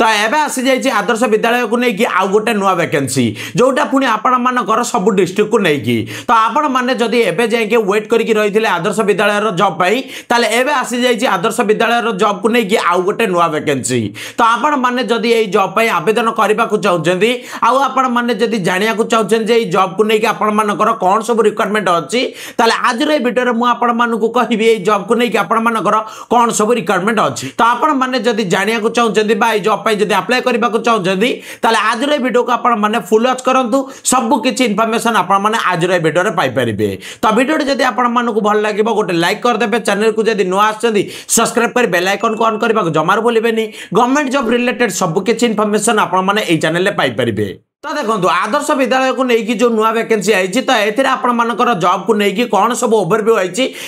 तो एबे आसी जाइए आदर्श विद्यालय को लेकिन आउ गोटे नुआ वैकेंसी जोटा पुणी आपण मानकर सब डिस्ट्रिक्ट को लेकिन तो आपण मैंने जदि एबे जाके वेट करके रही आदर्श विद्यालय जॉब पाई ताले एबे आसी जाइए आदर्श विद्यालय जॉब को लेकिन आउ गोटे नुआ वैकेंसी तो आपण मैंने जदि ये जॉब पाई आवेदन करने को चाहते आउ आपण मैंने जदि जानिया को चाहते ये जॉब को लेकिन आपण मानकर कौन सब रिक्वायरमेंट अच्छी ताले आज वीडियो में आपण मानक कहबी ये जॉब को लेकिन आपण मानकर कौन सब रिक्वायरमेंट अच्छी तो आपण मैंने जदि जानिया को चाहते बा जॉब पाई जदि अप्लाई करने को चाहते ताले आज वीडियो को आपण मैंने फुल वॉच करंतु सब किछि इनफॉरमेशन आपण माने आज वीडियो रे पाई परिबे तो वीडियो जदि आपण मानक भल लागिबो गोटे लाइक कर देबे चैनल को जदि नुआ आछंदी सब्सक्राइब कर बेल आइकन को ऑन करबा को जमार बोलिबेनी गवर्नमेंट जॉब रिलेटेड सब किछि इनफॉरमेशन आपण माने ए चैनल रे पाई परिबे तो देखो आदर्श विद्यालय को लेकिन जो नुआ वैकेंसी आई तो ये आपर जॉब को लेकिन कौन सब ओवरव्यू आई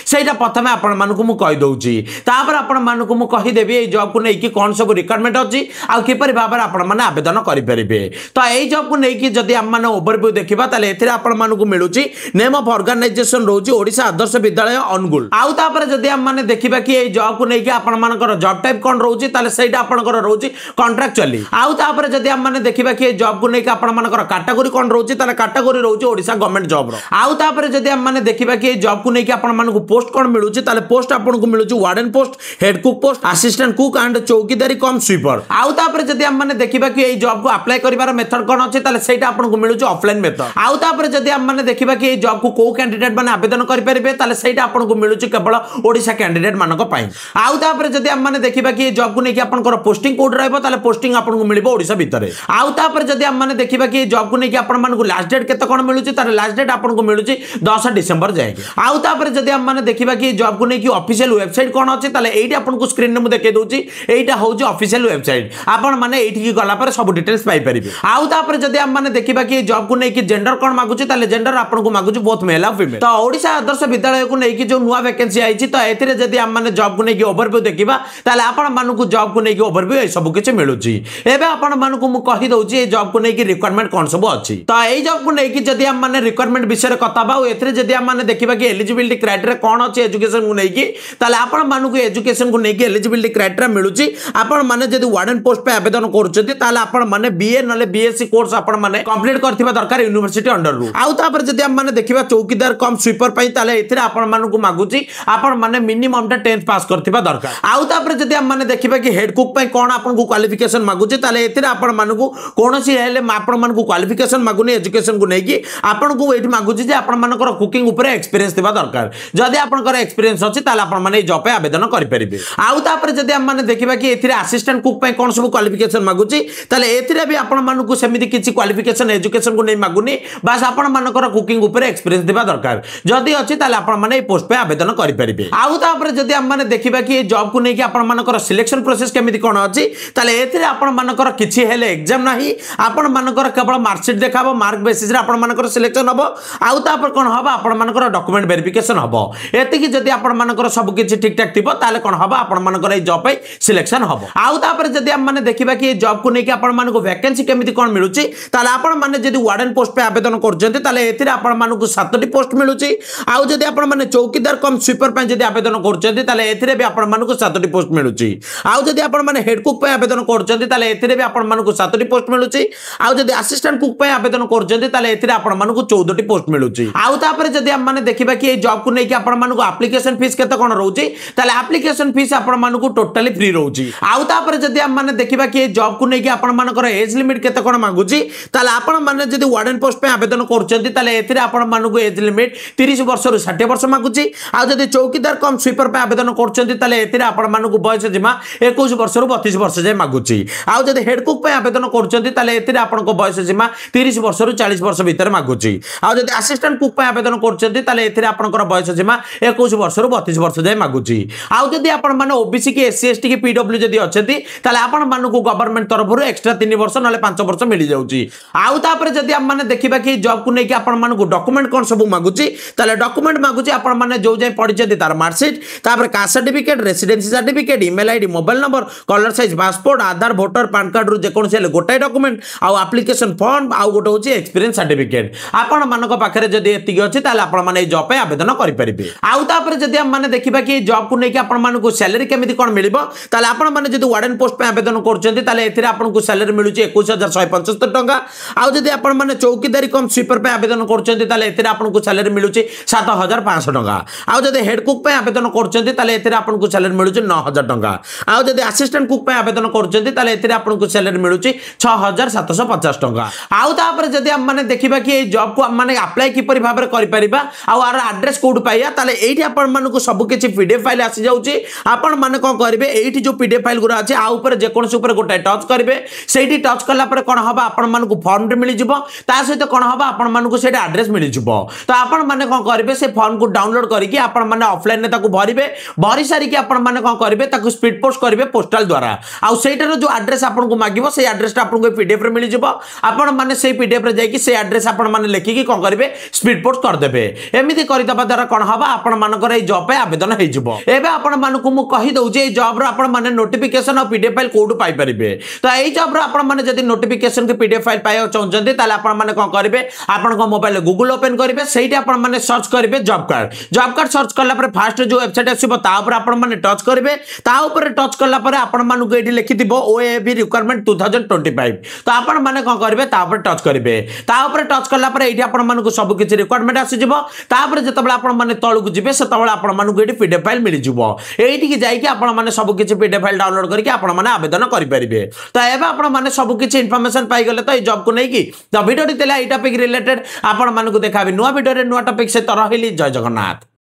प्रथम आपण मुझे कहीदे तापर आपण मुझे कहीदेवी ये जॉब को लेकिन कौन सब रिक्वायरमेंट अच्छी आउ किपर भाव में आवेदन करेंगे तो यही जॉब को लेकिन जदि आम ओवरव्यू देखा तेल आपण मिलूँ नेम ऑफ ऑर्गेनाइजेशन रोज ओडिशा आदर्श विद्यालय अनुगुल आउ तापर जदि आम देखा कि ये जॉब को लेकिन आपण जॉब टाइप कौन रोचे आपंकर रोज कॉन्ट्रैक्चुअली आउ तापर जदि आम देखा कि जॉब को लेकिन कैटेगरी कौन रोचे कैटेगरी रोचे ओडिशा गवर्नमेंट जॉब आउ तापर जदि हम माने देखिबा कि जॉब को लेकिन आपण मानकु पोस्ट कौन मिलुची ताले पोस्ट आपण को मिलुची warden post head cook post assistant cook and चौकीदारी कम स्वीपर आउ तापर जदि हम माने देखिबा कि ए जॉब को अप्लाई करिवार मेथड कौन अछि ताले सेटा आपण को मिलुची ऑफलाइन मेथड आउ तापर जदि हम माने देखिबा कि ए जॉब को को कैंडिडेट माने आवेदन करि परिबे ताले सेटा आपण को मिलुची केवल ओडिशा कैंडिडेट मानक पई आउ तापर जदि हम माने देखिबा कि ए जॉब को लेकिन आपनकर पोस्टिंग कोड रहबो ताले पोस्टिंग आपण को मिलिबो ओडिशा भितरे आउ तापर जदि हम माने देखिबा कि जॉब को लेकिन आपण मानकु लास्ट डेट केते कोन मिलुची तार लास्ट डेट आपण को मिलुची 10 डिसेंबर जाएगी आउ तापर जदि हम माने देखिबा कि जॉब को लेकिन ऑफिशियल वेबसाइट कोन अछि ताले एइटा आपण को स्क्रीन ने मु देखे दोची एइटा होउची ऑफिशियल वेबसाइट आपण माने एइठी की गला पर सब डिटेल्स पाई परिबे आउ तापर जदि हम माने देखिबा कि जॉब को लेकिन जेंडर कोन मागुची ताले जेंडर आपण को मागुची बोथ मेल और फीमेल तो ओडिशा आदर्श विद्यालय को लेकिन जो नुवा वैकेंसी आइची तो एथिरे जदि हम माने जॉब को लेकिन ओवरव्यू देखिबा ताले आपण मानकु जॉब को लेकिन ओवरव्यू ए सब किछ मिलुची एबे आपण मानकु मु कहि दोची ए जॉब को लेकिन रिक्वायरमेंट कोन सब अछि तो यही जॉब को लेकिन जदि हम माने रिक्वायरमेंट विषय कथा बा एथरे जदि हम माने देखिबा कि एलिजिबिलिटी क्राइटेरिया कोन अछि एजुकेशन को लेकिन ताले आपण मानकु एजुकेशन को लेकिन एलिजिबिलिटी क्राइटेरिया मिलुची आपण माने जदि वार्डन पोस्ट पे आवेदन करूछथि ताले आपण माने बीए नले बीएससी कोर्स आपण माने कंप्लीट करथिबा दरकार यूनिवर्सिटी अंडर रु आउ तापर जदि हम माने देखिबा चौकीदार कम स्वीपर पई ताले एथरे आपण मानकु मागुची आपण माने मिनिमम टा 10th पास करथिबा दरकार आउ तापर जदि हम माने देखिबा कि हेड कुक पई कोन आपण को क्वालिफिकेशन मागुची ताले एथरे आपण मानकु कोनोसी हेले आपण मानकु क्वालिफिकेशन मागुनी एजुकेशन को लेकिन आपण को एठी मागुची जे आपण मानकर कुकिंग ऊपर एक्सपीरियंस थिबा दरकार जदि आपनकर एक्सपीरियंस अछि ताले आपण माने जॉब पे आवेदन करि परिबे आउ तापर जदि हम माने देखिबा कि एथिरे असिस्टेंट कुक पई कोन सब क्वालिफिकेशन मागुची ताले एथिरे भी आपण मानकु सेमिति किछि क्वालिफिकेशन एजुकेशन को नै मागुनी बस आपण मानकर कुकिंग ऊपर एक्सपीरियंस थिबा दरकार जदि अछि ताले आपण माने पोस्ट पे आवेदन करि परिबे आउ तापर जदि हम माने देखिबा कि जॉब को लेकिन आपण मानकर सिलेक्शन प्रोसेस केमिति कोन अछि ताले एथिरे आपण मानकर किछि हेले एग्जाम नाही आपण मानकर केवल मार्कशीट देखाबो मार्क बेसिस रे आपण मानकर सिलेक्शन हबो आउ तापर कोन हबो आपण मानकर डॉक्यूमेंट वेरिफिकेशन हबो एतिकी जदि आपण मानकर सब किछि ठीक ठाक थिबो ताले कोन हबो आपण मानकर ए जॉब पे सिलेक्शन हबो आउ तापर जदि हम माने देखिबा कि जॉब को लेकिन आपण मानको वैकेंसी केमिति कोन मिलुची ताले आपण माने जदि वार्डन पोस्ट पे आवेदन करजंती ताले एथिरे आपण मानको 7टी पोस्ट मिलुची आउ जदि आपण माने चौकीदार कम स्वीपर पे जदि आवेदन करजंती ताले एथिरे भी आपण मानको 7टी पोस्ट मिलुची आउ जदि आपण माने हेड कुक पे आवेदन करजंती ताले एथिरे भी आपण मानको 7टी पोस्ट मिलुची आउ जदि असिस्टेंट कुक पे आवेदन करजंती ताले एथिरे आपण मानको 14टी पोस्ट मिलुची आउ तापर जदि हम माने देखिबा कि ए जॉब को लेकिन आपण मानको एप्लीकेशन फीस केते कोन रहउची ताले एप्लीकेशन फीस आपण मानको टोटली फ्री रहउची आउ तापर जदि हम माने देखिबा कि ए जॉब को लेकिन आपण मानकर एज लिमिट केते कोन मागुची ताले आपण माने जदि वार्डन पोस्ट पे आवेदन करचंती ताले एथिरे आपण मानको एज लिमिट 30 वर्ष रु 60 वर्ष मागुची आउ जदि चौकीदार कम स्वीपर पे आवेदन करचंती ताले एथिरे आपण मानको बयस सीमा 21 वर्ष रु 32 वर्ष जाय मागुची आउ जदि हेड कुक पे आवेदन करचंती ताले एथिरे आपनको बयस सीमा 30 वर्ष रु 40 वर्ष भीतर मागुची आउ जदि असिस्टेंट कुक पे आवेदन करचंती ताले एथिरे आपनकर बयस सीमा 21 वर्ष रु 32 वर्ष जाय मागुची आउ जदि आपण माने ओबीसी की एससी एसटी की पीडब्ल्यू जदि अछंती ताले आपण मानको गवर्नमेंट तरफ रु एक्स्ट्रा 3 वर्ष नले 5 वर्ष मिली जाउची आउ तापर जदि हम माने देखिबा कि जॉब को लेके आपण मानको डॉक्यूमेंट कोन सब मागुची ताले डॉक्यूमेंट मागुची आपण माने जो जाय पढिचंती तार मार्कशीट तापर caste certificate residency certificate email ID mobile number colour size passport Aadhaar voter PAN card रु जे कोन से गोटाई डॉक्यूमेंट आउ एप्लिकेशन फॉर्म आउ गोटे होची एक्सपीरियंस सर्टिफिकेट आपण मानक पाखरे जदी एतिकी अछि ताले आपण माने जॉब पे आवेदन करि परिबे आउ तापर जदी हम माने देखिबा कि जॉब को नै कि आपण मानक सैलरी केमिति कोन मिलिबो ताले आपण माने जदी वार्डन पोस्ट पे आवेदन करचंती ताले एथिरे आपण को सैलरी मिलुची 21175 टंका आउ जदी आपण माने चौकीदारी कम स्वीपर पे आवेदन करचंती ताले एथिरे आपण को सैलरी मिलुची 7500 टंका आउ जदी हेड कुक पे आवेदन करचंती ताले एथिरे आपण को सैलरी मिलुची 9000 टंका आउ जदी असिस्टेंट कुक पे आवेदन करचंती ताले एथिरे आपण को सैलरी मिलुची 6750 टंका आउ तापर जदी हम माने देखिबा कि ए जॉब को हम माने अप्लाई किपरि भाबरे करि परिबा आउ आर एड्रेस कोड पाइया ताले एठी आपण माने को सब किछि पीडीएफ फाइल आसी जाउची आपण माने कोन करिवे एठी जो पीडीएफ फाइल गुरा अछि आ ऊपर जे कोनस ऊपर गोटा टच करिवे सेठी टच करला पर कोन हबा आपण माने को फॉर्म रे मिलि जिवो ता सहित कोन हबा आपण माने को सेठी एड्रेस मिलि जिवो तो आपण माने कोन करिवे से फॉर्म को डाउनलोड करिकि आपण माने ऑफलाइन ने ताको भरिवे भरि सारी कि आपण माने कोन करिवे ताको स्पीड पोस्ट करिवे पोस्टल द्वारा आ सेटर जो एड्रेस आपण को मागिवो से एड्रेस आपण को पीडीएफ रे मिलि जिवो आपण माने से पीडीएफ रे जाई कि से एड्रेस आपण माने लेखि कि कोन करिवे स्पीड पोस्ट कर देबे एमिति करि दबा द्वारा कोन हबा आपण मानकर ए जॉब पे आवेदन हे जिवो एबे आपण मानकु मु कहि दउ जे ए जॉब रो आपण माने नोटिफिकेशन और पीडीएफ फाइल कोड पाई परिबे तो ए जॉब रो आपण माने जदी नोटिफिकेशन के पीडीएफ फाइल पायो चाहउचंती ताले आपण माने कोन करिवे आपण को मोबाइल गूगल ओपन करिवे सेठी आपण माने सर्च करिवे जॉब कार्ड सर्च करला पर फास्ट जो वेबसाइट आसीबो ता ऊपर आपण माने टच करिवे ता ऊपर टच करला पर आपण मानकु एठी लिखिथिबो ओएबी रिक्वायरमेंट 2025 तो आपण माने कोन करिवे ता ऊपर टच करिवे ता ऊपर टच करला पर एठी आपण मानकु सब किछि रिक्वायरमेंट आसी जिवो ता ऊपर जतबेला आपण माने तळकु जिवे सेतबेला आपण मानकु एठी पीडीएफ फाइल मिलि जिवो एठी कि जाई कि आपण माने सब किछि पीडीएफ फाइल डाउनलोड करके आपण माने आवेदन करि परिबे तो एबा आपण माने सब किछि इंफॉर्मेशन पाई गेले तो ए जॉब को नै कि तो वीडियो टिला ए टॉपिक रिलेटेड आपण मानकु देखाबे नुवा वीडियो रे नुवा टॉपिक से तरहिली जय जगन्नाथ।